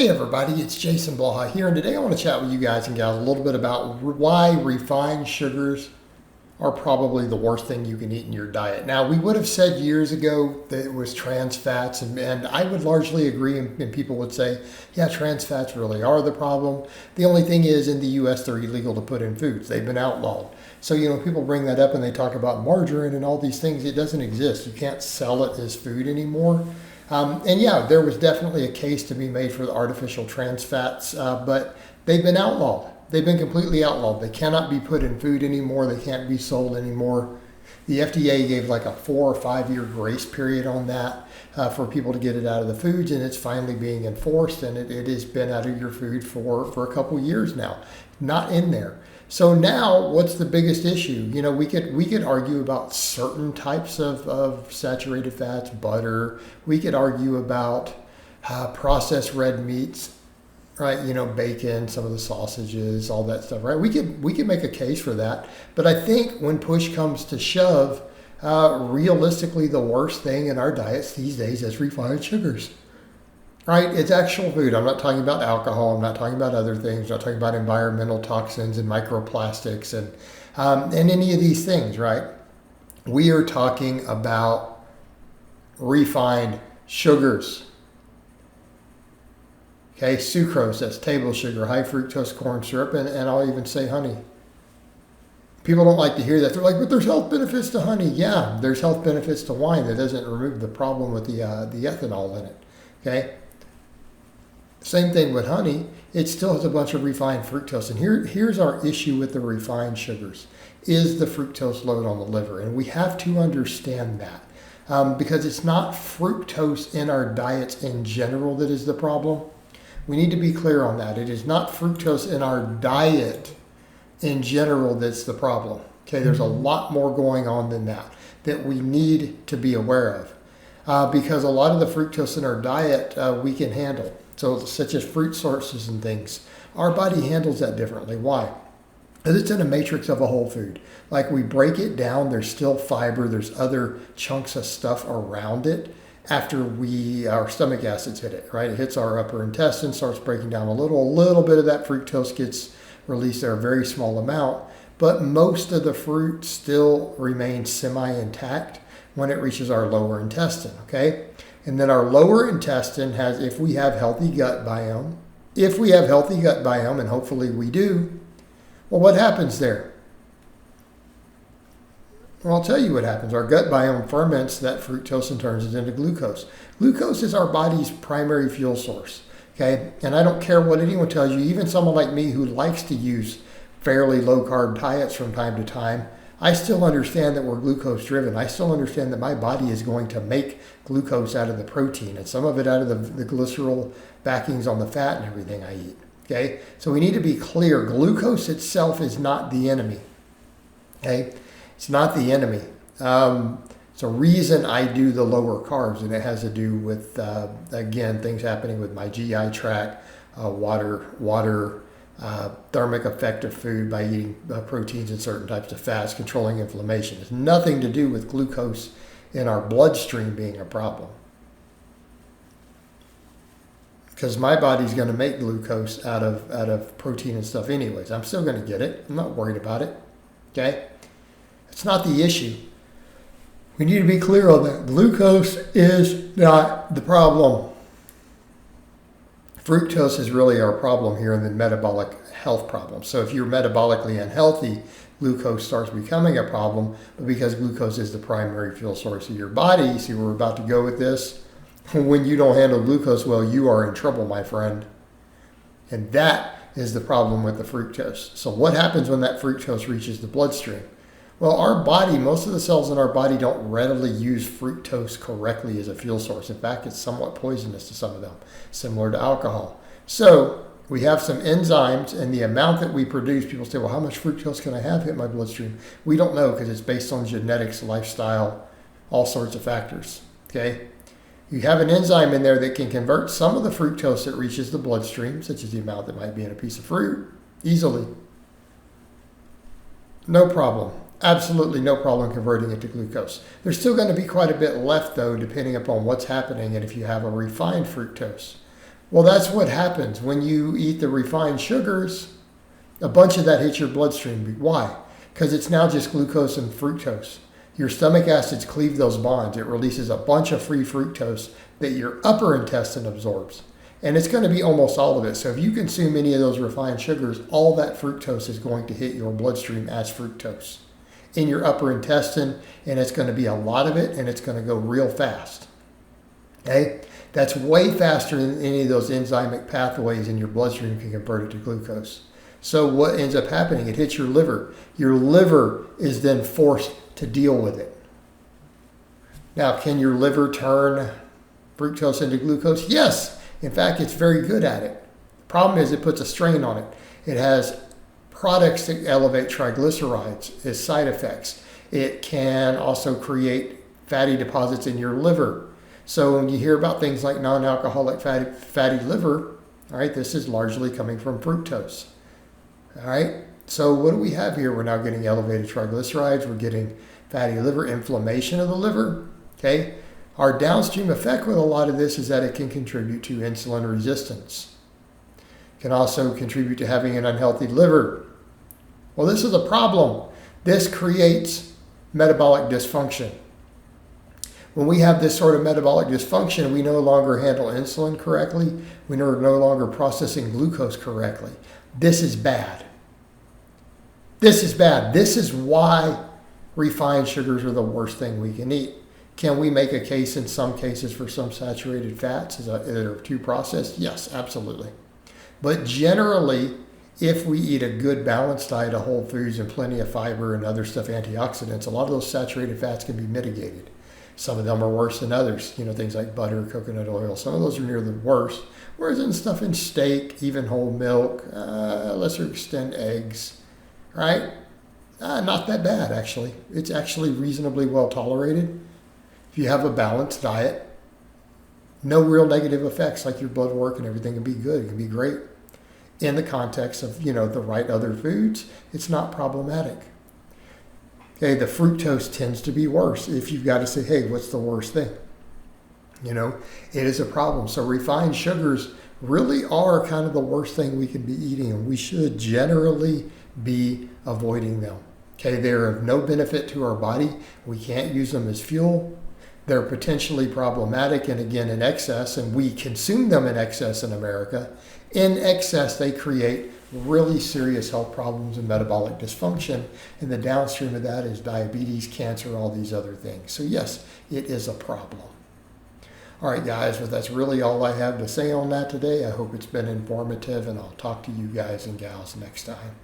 Hey everybody, it's Jason Blaha here, and today I want to chat with you guys and gals a little bit about why refined sugars are probably the worst thing you can eat in your diet. Now, we would have said years ago that it was trans fats, and I would largely agree, and people would say, yeah, trans fats really are the problem. The only thing is, in the US, they're illegal to put in foods. They've been outlawed. So, people bring that up and they talk about margarine and all these things. It doesn't exist. You can't sell it as food anymore. And yeah, there was definitely a case to be made for the artificial trans fats, but they've been outlawed. They've been completely outlawed. They cannot be put in food anymore. They can't be sold anymore. The FDA gave like a 4 or 5 year grace period on that for people to get it out of the foods, and it's finally being enforced, and it has been out of your food for a couple years now, not in there. So now, what's the biggest issue? We could argue about certain types of saturated fats, butter. We could argue about processed red meats, right? Bacon, some of the sausages, all that stuff, right? We could make a case for that. But I think when push comes to shove, realistically, the worst thing in our diets these days is refined sugars. Right? It's actual food. I'm not talking about alcohol. I'm not talking about other things. I'm not talking about environmental toxins and microplastics and any of these things, right? We are talking about refined sugars. Okay, sucrose, that's table sugar, high fructose corn syrup, and I'll even say honey. People don't like to hear that. They're like, but there's health benefits to honey. Yeah, there's health benefits to wine. That doesn't remove the problem with the ethanol in it. Okay? Same thing with honey. It still has a bunch of refined fructose. And here's our issue with the refined sugars, is the fructose load on the liver. And we have to understand that because it's not fructose in our diets in general that is the problem. We need to be clear on that. It is not fructose in our diet in general that's the problem. Okay, there's a lot more going on than that we need to be aware of because a lot of the fructose in our diet we can handle. So such as fruit sources and things, our body handles that differently. Why? Because it's in a matrix of a whole food. Like we break it down, there's still fiber, there's other chunks of stuff around it after our stomach acids hit it, right? It hits our upper intestine, starts breaking down a little bit of that fructose gets released there, a very small amount, but most of the fruit still remains semi-intact when it reaches our lower intestine, okay? And then our lower intestine has, if we have healthy gut biome, and hopefully we do, well, what happens there? Well, I'll tell you what happens. Our gut biome ferments that fructose and turns it into glucose. Glucose is our body's primary fuel source, okay? And I don't care what anyone tells you, even someone like me who likes to use fairly low-carb diets from time to time, I still understand that we're glucose driven. I still understand that my body is going to make glucose out of the protein and some of it out of the glycerol backings on the fat and everything I eat. Okay, so we need to be clear. Glucose itself is not the enemy. Okay, it's not the enemy. It's a reason I do the lower carbs, and it has to do with again things happening with my GI tract, water. Thermic effect of food by eating proteins and certain types of fats, controlling inflammation. It's nothing to do with glucose in our bloodstream being a problem. Because my body's going to make glucose out of protein and stuff anyways. I'm still going to get it. I'm not worried about it. Okay? It's not the issue. We need to be clear on that. Glucose is not the problem. Fructose is really our problem here in the metabolic health problem. So if you're metabolically unhealthy, glucose starts becoming a problem, but because glucose is the primary fuel source of your body, see where we're about to go with this? When you don't handle glucose well, you are in trouble, my friend. And that is the problem with the fructose. So what happens when that fructose reaches the bloodstream? Well, our body, most of the cells in our body don't readily use fructose correctly as a fuel source. In fact, it's somewhat poisonous to some of them, similar to alcohol. So we have some enzymes, and the amount that we produce, people say, well, how much fructose can I have hit my bloodstream? We don't know because it's based on genetics, lifestyle, all sorts of factors, okay? You have an enzyme in there that can convert some of the fructose that reaches the bloodstream, such as the amount that might be in a piece of fruit, easily. No problem. Absolutely no problem converting it to glucose. There's still going to be quite a bit left, though, depending upon what's happening and if you have a refined fructose. Well, that's what happens when you eat the refined sugars. A bunch of that hits your bloodstream. Why? Because it's now just glucose and fructose. Your stomach acids cleave those bonds. It releases a bunch of free fructose that your upper intestine absorbs. And it's going to be almost all of it. So if you consume any of those refined sugars, all that fructose is going to hit your bloodstream as fructose in your upper intestine, and it's going to be a lot of it, and it's going to go real fast. Okay? That's way faster than any of those enzymic pathways in your bloodstream can convert it to glucose. So what ends up happening, it hits your liver. Your liver is then forced to deal with it. Now, can your liver turn fructose into glucose? Yes. In fact, it's very good at it. The problem is it puts a strain on it. It has products that elevate triglycerides as side effects. It can also create fatty deposits in your liver. So when you hear about things like non-alcoholic fatty liver, all right, this is largely coming from fructose. All right, so what do we have here? We're now getting elevated triglycerides. We're getting fatty liver, inflammation of the liver. Okay, our downstream effect with a lot of this is that it can contribute to insulin resistance. It can also contribute to having an unhealthy liver. Well, this is a problem. This creates metabolic dysfunction. When we have this sort of metabolic dysfunction, we no longer handle insulin correctly. We are no longer processing glucose correctly. This is bad. This is bad. This is why refined sugars are the worst thing we can eat. Can we make a case in some cases for some saturated fats that are too processed? Yes, absolutely. But generally, if we eat a good balanced diet of whole foods and plenty of fiber and other stuff, antioxidants, a lot of those saturated fats can be mitigated. Some of them are worse than others, things like butter, coconut oil. Some of those are near the worst. Whereas in stuff in steak, even whole milk, lesser extent eggs, right? Not that bad, actually. It's actually reasonably well tolerated. If you have a balanced diet, no real negative effects like your blood work and everything can be good. It can be great. In the context of, the right other foods, it's not problematic. Okay, the fructose tends to be worse. If you've got to say, hey, what's the worst thing? It is a problem. So refined sugars really are kind of the worst thing we could be eating, and we should generally be avoiding them. Okay, they're of no benefit to our body. We can't use them as fuel. They're potentially problematic, and again, in excess, and we consume them in excess in America. In excess, they create really serious health problems and metabolic dysfunction, and the downstream of that is diabetes, cancer, all these other things. So yes, it is a problem. All right, guys, well, that's really all I have to say on that today. I hope it's been informative, and I'll talk to you guys and gals next time.